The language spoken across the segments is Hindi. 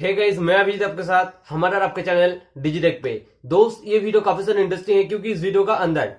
हे गाइस, मैं अभिजीत आपके साथ हमारा और आपके चैनल डिजिटेक पे। दोस्त, ये वीडियो काफी सारे इंटरेस्टिंग है क्योंकि इस वीडियो का अंदर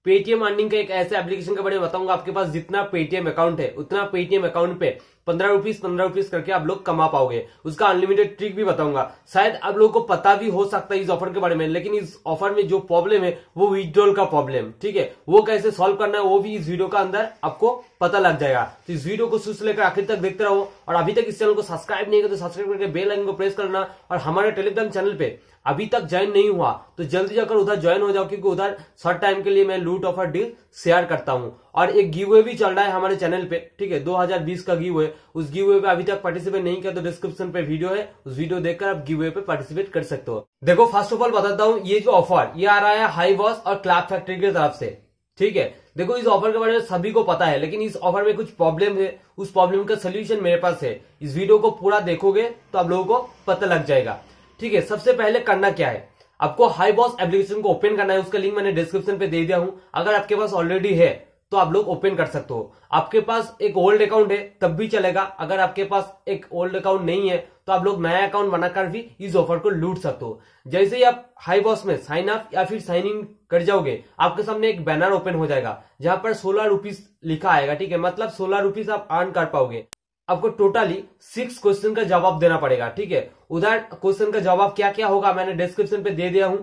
पेटीएम अर्निंग का एक ऐसे एप्लीकेशन के बारे में बताऊंगा। आपके पास जितना पेटीएम अकाउंट है उतना पेटीएम अकाउंट पे 15 रुपीज करके आप लोग कमा पाओगे। उसका अनलिमिटेड ट्रिक भी बताऊंगा। शायद आप लोगों को पता भी हो सकता है इस ऑफर के बारे में, लेकिन इस ऑफर में जो प्रॉब्लम है वो विड्रॉल का प्रॉब्लम, ठीक है, वो कैसे सॉल्व करना है वो भी इस वीडियो का अंदर आपको पता लग जाएगा। तो इस वीडियो को शुरू से लेकर आखिर तक देखते रहो और अभी तक इस चैनल को सब्सक्राइब नहीं किया तो सब्सक्राइब करके बेल आइकन को प्रेस करना। और हमारे टेलीग्राम चैनल पे अभी तक ज्वाइन नहीं हुआ तो जल्दी जाकर उधर ज्वाइन हो जाओ, क्योंकि उधर शॉर्ट टाइम के लिए मैं लूट ऑफर डील शेयर करता हूं। और एक गिववे भी चल रहा है हमारे चैनल पे, ठीक है, 2020 का गिववे। उस गिववे पे अभी तक पार्टिसिपेट नहीं किया तो डिस्क्रिप्शन पे वीडियो है, उस वीडियो देखकर आप गिववे पे पार्टिसिपेट कर सकते हो। देखो, फर्स्ट ऑफ ऑल बताता हूं, ये जो ऑफर ये आ रहा है हाई बॉस और क्लैप फैक्ट्री की तरफ से, ठीक है। देखो, इस ऑफर के बारे में सभी को पता है, लेकिन इस ऑफर में कुछ प्रॉब्लम है। उस प्रॉब्लम का सोल्यूशन मेरे पास है। इस वीडियो को पूरा देखोगे तो आप लोगों को पता लग जाएगा, ठीक है। सबसे पहले करना क्या है, आपको हाई बॉस एप्लीकेशन को ओपन करना है। उसका लिंक मैंने डिस्क्रिप्शन पे दे दिया हूं। अगर आपके पास ऑलरेडी है तो आप लोग ओपन कर सकते हो। आपके पास एक ओल्ड अकाउंट है तब भी चलेगा। अगर आपके पास एक ओल्ड अकाउंट नहीं है तो आप लोग नया अकाउंट बनाकर भी इस ऑफर को लूट सकते हो। जैसे ही आप हाई बॉस में साइन अप या फिर साइन इन कर जाओगे, आपके सामने एक बैनर ओपन हो जाएगा जहां पर 16 रुपीज लिखा आएगा, ठीक है, मतलब 16 रुपीज आप अर्न कर पाओगे। आपको टोटली 6 क्वेश्चन का जवाब देना पड़ेगा, ठीक है। उधर क्वेश्चन का जवाब क्या क्या होगा मैंने डिस्क्रिप्शन पे दे दिया हूं।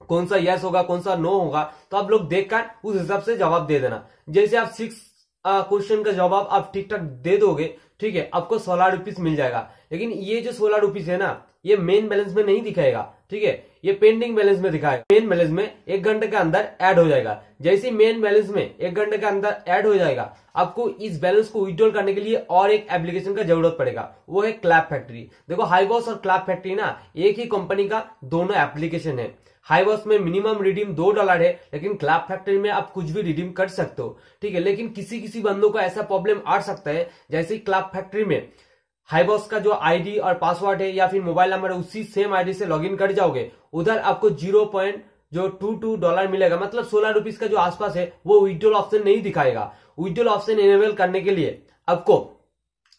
कौन सा यस होगा कौन सा नो होगा, तो आप लोग देखकर उस हिसाब से जवाब दे देना। जैसे आप 6 क्वेश्चन का जवाब आप ठीक ठाक दे दोगे, ठीक है, आपको 16 रुपीज मिल जाएगा। लेकिन ये जो 16 रुपीज है ना, ये मेन बैलेंस में नहीं दिखाएगा, ठीक है, ये पेंडिंग बैलेंस में दिखाएगा। मेन बैलेंस में 1 घंटे के अंदर ऐड हो जाएगा। जैसे मेन बैलेंस में 1 घंटे के अंदर ऐड हो जाएगा, आपको इस बैलेंस को विड्रॉल करने के लिए और एक एप्लीकेशन का जरूरत पड़ेगा, वो है क्लैप फैक्ट्री। देखो, हाई बॉस और क्लैप फैक्ट्री ना एक ही कंपनी का दोनों एप्लीकेशन है। हाई बॉस में मिनिमम रिडीम $2 है, लेकिन क्लैप फैक्ट्री में आप कुछ भी रिडीम कर सकते हो, ठीक है। लेकिन किसी किसी बंदों को ऐसा प्रॉब्लम आ सकता है, जैसे क्लैप फैक्ट्री में हाई बॉस का जो आईडी और पासवर्ड है या फिर मोबाइल नंबर है उसी सेम आईडी से लॉगिन कर जाओगे, उधर आपको $0.22 मिलेगा, मतलब 16 रुपीज का जो आसपास है वो विड्रॉल ऑप्शन नहीं दिखाएगा। विड्रॉल ऑप्शन इनेबल करने के लिए आपको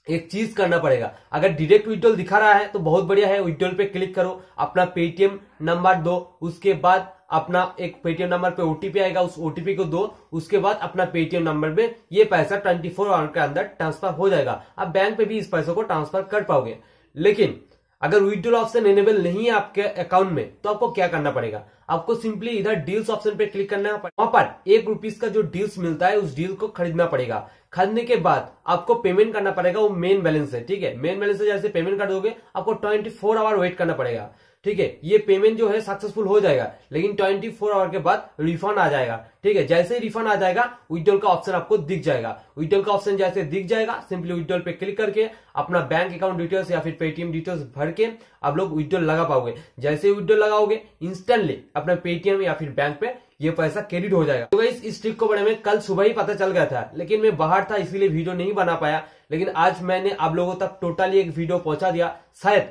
एक चीज करना पड़ेगा। अगर डायरेक्ट विड्रॉल दिखा रहा है तो बहुत बढ़िया है, विड्रॉल पे क्लिक करो, अपना पेटीएम नंबर दो, उसके बाद अपना एक पेटीएम नंबर पे ओटीपी आएगा, उस ओटीपी को दो, उसके बाद अपना पेटीएम नंबर पे ये पैसा 24 आवर के अंदर ट्रांसफर हो जाएगा। आप बैंक पे भी इस पैसे को ट्रांसफर कर पाओगे। लेकिन अगर विड्रॉल ऑप्शन एनेबल नहीं है आपके अकाउंट में तो आपको क्या करना पड़ेगा, आपको सिंपली इधर डील्स ऑप्शन पे क्लिक करना है। वहां पर 1 रुपीज का जो डील्स मिलता है उस डील को खरीदना पड़ेगा। खरीदने के बाद आपको पेमेंट करना पड़ेगा, वो मेन बैलेंस है, ठीक है। मेन बैलेंस से जैसे पेमेंट कर दोगे आपको 24 आवर वेट करना पड़ेगा, ठीक है। ये पेमेंट जो है सक्सेसफुल हो जाएगा, लेकिन 24 आवर के बाद रिफंड आ जाएगा, ठीक है। जैसे ही रिफंड आ जाएगा विड्रॉल का ऑप्शन आपको दिख जाएगा। विड्रॉल का ऑप्शन जैसे दिख जाएगा, सिंपली विड्रॉल पे क्लिक करके अपना बैंक अकाउंट डिटेल्स या फिर पेटीएम डिटेल्स भर के आप लोग विड्रॉल लगा पाओगे। जैसे ही विड्रॉल लगाओगे इंस्टेंटली अपना पेटीएम या फिर बैंक पे ये पैसा क्रेडिट हो जाएगा। तो गाइस, इस ट्रिक को बारे में कल सुबह ही पता चल गया था, लेकिन मैं बाहर था इसीलिए वीडियो नहीं बना पाया। लेकिन आज मैंने आप लोगों तक टोटली एक वीडियो पहुंचा दिया। शायद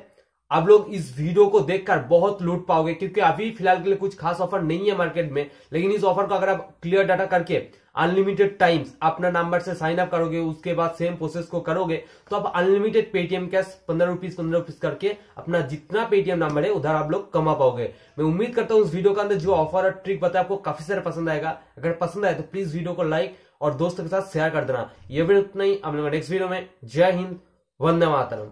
आप लोग इस वीडियो को देखकर बहुत लूट पाओगे, क्योंकि अभी फिलहाल के लिए कुछ खास ऑफर नहीं है मार्केट में। लेकिन इस ऑफर को अगर आप क्लियर डाटा करके अनलिमिटेड टाइम्स अपना नंबर से साइन अप करोगे, उसके बाद सेम प्रोसेस को करोगे, तो आप अनलिमिटेड पेटीएम कैश 15 रुपीज करके अपना जितना पेटीएम नंबर है उधर आप लोग कमा पाओगे। मैं उम्मीद करता हूं इस वीडियो के अंदर जो ऑफर और ट्रिक बताया आपको काफी सारा पसंद आएगा। अगर पसंद आए तो प्लीज वीडियो को लाइक और दोस्तों के साथ शेयर कर देना। ये वीडियो इतना ही, हम लोग नेक्स्ट वीडियो में। जय हिंद, वंदे मातरम।